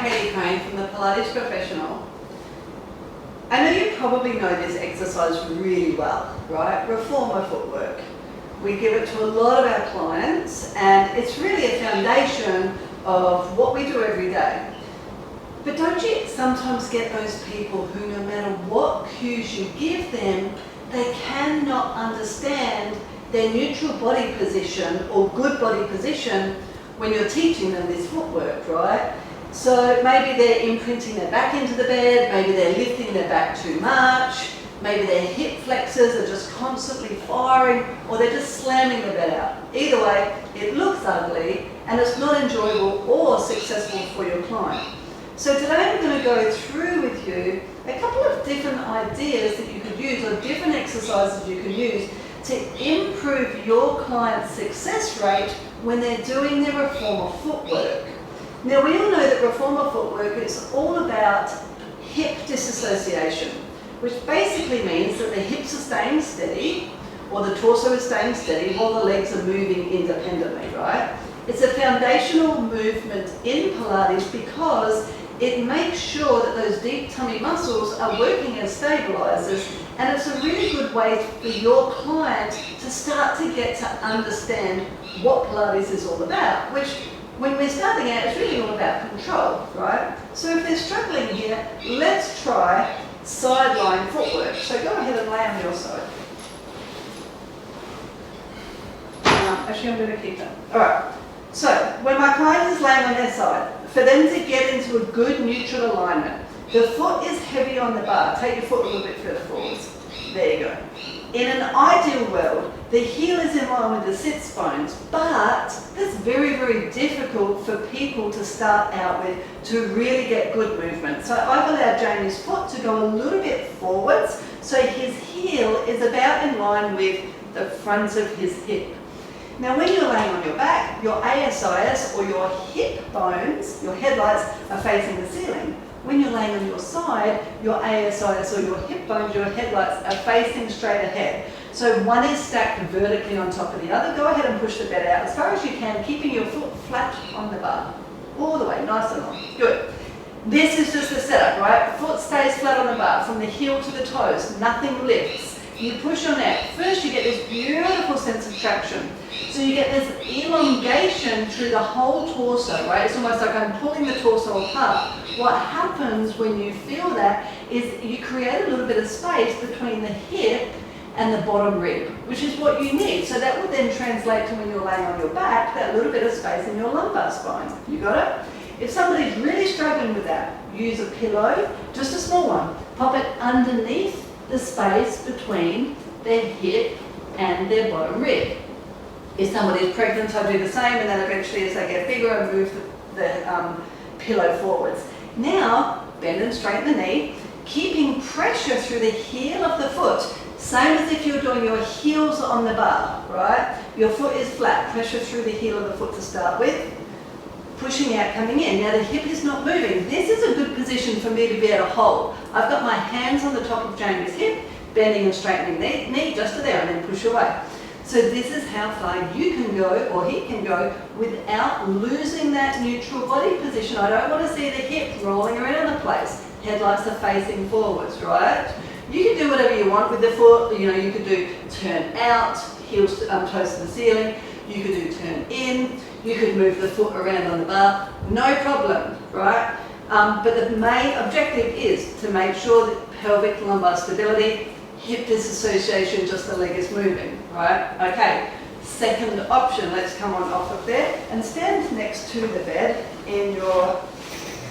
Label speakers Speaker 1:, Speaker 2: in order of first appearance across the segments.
Speaker 1: Katie Crane from the Pilates Professional. I know you probably know this exercise really well, right? Reformer footwork. We give it to a lot of our clients and it's really a foundation of what we do every day. But don't you sometimes get those people who no matter what cues you give them, they cannot understand their neutral body position or good body position when you're teaching them this footwork, right? So maybe they're imprinting their back into the bed, maybe they're lifting their back too much, maybe their hip flexors are just constantly firing, or they're just slamming the bed out. Either way, it looks ugly and it's not enjoyable or successful for your client. So today I'm going to go through with you a couple of different ideas that you could use or different exercises you can use to improve your client's success rate when they're doing their reformer footwork. Now we all know that reformer footwork is all about hip disassociation, which basically means that the hips are staying steady or the torso is staying steady while the legs are moving independently, right? It's a foundational movement in Pilates because it makes sure that those deep tummy muscles are working as stabilizers, and it's a really good way for your client to start to get to understand what Pilates is all about, which when we're starting out, it's really all about control, right? So if they're struggling here, let's try sideline footwork. So go ahead and lay on your side. Actually, I'm going to keep that. All right. So when my client is laying on their side, for them to get into a good neutral alignment, the foot is heavy on the bar. Take your foot a little bit further forwards. There you go. In an ideal world, the heel is in line with the sits bones, but that's very, very difficult for people to start out with to really get good movement. So I've allowed Jamie's foot to go a little bit forwards, so his heel is about in line with the front of his hip. Now when you're laying on your back, your ASIS or your hip bones, your headlights are facing the ceiling. When you're laying on your side, your ASIS or your hip bones, your headlights are facing straight ahead. So one is stacked vertically on top of the other. Go ahead and push the bed out as far as you can, keeping your foot flat on the bar. All the way, nice and long. Good. This is just the setup, right? Foot stays flat on the bar from the heel to the toes. Nothing lifts. You push on out. First you get this beautiful sense of traction. So you get this elongation through the whole torso, right? It's almost like I'm pulling the torso apart. What happens when you feel that is you create a little bit of space between the hip and the bottom rib, which is what you need. So that would then translate to when you're laying on your back, that little bit of space in your lumbar spine. You got it? If somebody's really struggling with that, use a pillow, just a small one. Pop it underneath the space between their hip and their bottom rib. If somebody is pregnant, I do the same, and then eventually as they get bigger, I move the pillow forwards. Now, bend and straighten the knee, keeping pressure through the heel of the foot, same as if you're doing your heels on the bar, right? Your foot is flat, pressure through the heel of the foot to start with, pushing out, coming in. Now the hip is not moving. This is a good position for me to be able to hold. I've got my hands on the top of Jamie's hip, bending and straightening the knee just to there, and then push away. So this is how far you can go, or he can go, without losing that neutral body position. I don't want to see the hip rolling around the place. Headlights are facing forwards, right? You can do whatever you want with the foot. You know, you could do turn out, heels toes to the ceiling. You could do turn in. You could move the foot around on the bar. No problem, right? But the main objective is to make sure that pelvic lumbar stability, hip disassociation, just the leg is moving, right? Okay, second option, let's come on off of there and stand next to the bed in your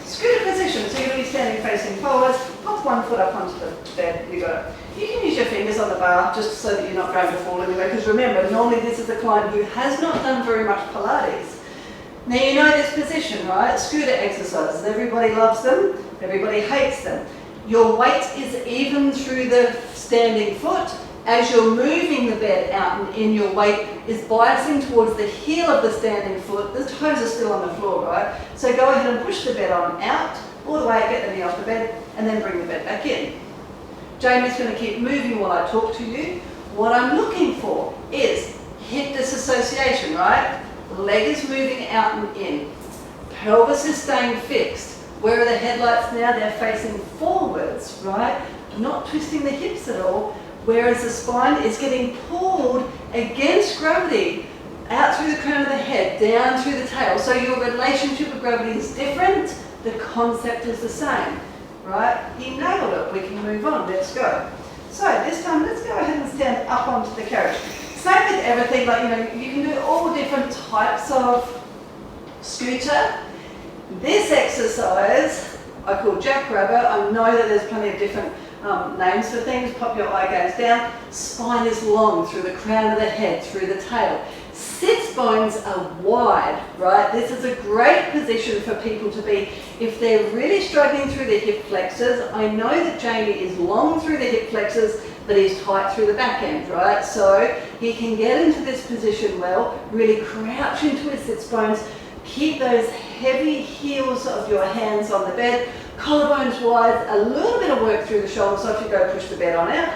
Speaker 1: scooter position. So you're going to be standing facing forwards, pop one foot up onto the bed, you got it. You can use your fingers on the bar just so that you're not going to fall anywhere, because remember, normally this is a client who has not done very much Pilates. Now you know this position, right? Scooter exercises, everybody loves them, everybody hates them. Your weight is even through the standing foot. As you're moving the bed out and in, your weight is biasing towards the heel of the standing foot. The toes are still on the floor, right? So go ahead and push the bed on out, all the way, get the knee off the bed, and then bring the bed back in. Jamie's going to keep moving while I talk to you. What I'm looking for is hip disassociation, right? Leg is moving out and in. Pelvis is staying fixed. Where are the headlights now? They're facing forwards, right? Not twisting the hips at all, whereas the spine is getting pulled against gravity, out through the crown of the head, down through the tail. So your relationship with gravity is different, the concept is the same, right? He nailed it, we can move on, let's go. So this time, let's go ahead and stand up onto the carriage. Same with everything, like, you can do all different types of scooter. This exercise, I call jackrabbit. I know that there's plenty of different names for things. Pop your eye gaze down. Spine is long through the crown of the head, through the tail. Sits bones are wide, right? This is a great position for people to be if they're really struggling through the hip flexors. I know that Jamie is long through the hip flexors, but he's tight through the back end, right? So he can get into this position well, really crouch into his sits bones, keep those heavy heels of your hands on the bed, collarbones wide, a little bit of work through the shoulders, so if you go push the bed on out,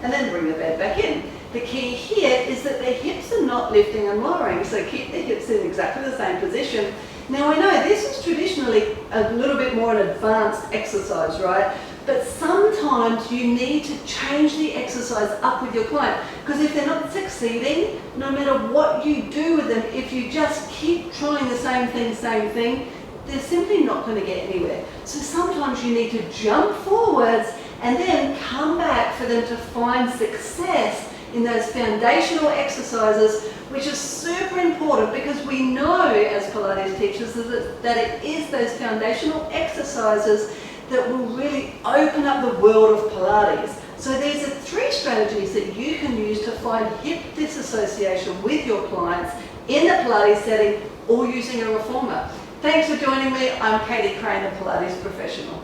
Speaker 1: and then bring the bed back in. The key here is that the hips are not lifting and lowering, so keep the hips in exactly the same position. Now I know this is traditionally a little bit more an advanced exercise, right? But sometimes you need to change the exercise up with your client, because if they're not succeeding, no matter what you do with them, if you just keep trying the same thing, they're simply not going to get anywhere. So sometimes you need to jump forwards and then come back for them to find success in those foundational exercises, which is super important, because we know as Pilates teachers that it is those foundational exercises that will really open up the world of Pilates. So these are 3 strategies that you can use to find hip disassociation with your clients in the Pilates setting or using a reformer. Thanks for joining me. I'm Katie Crane, a Pilates professional.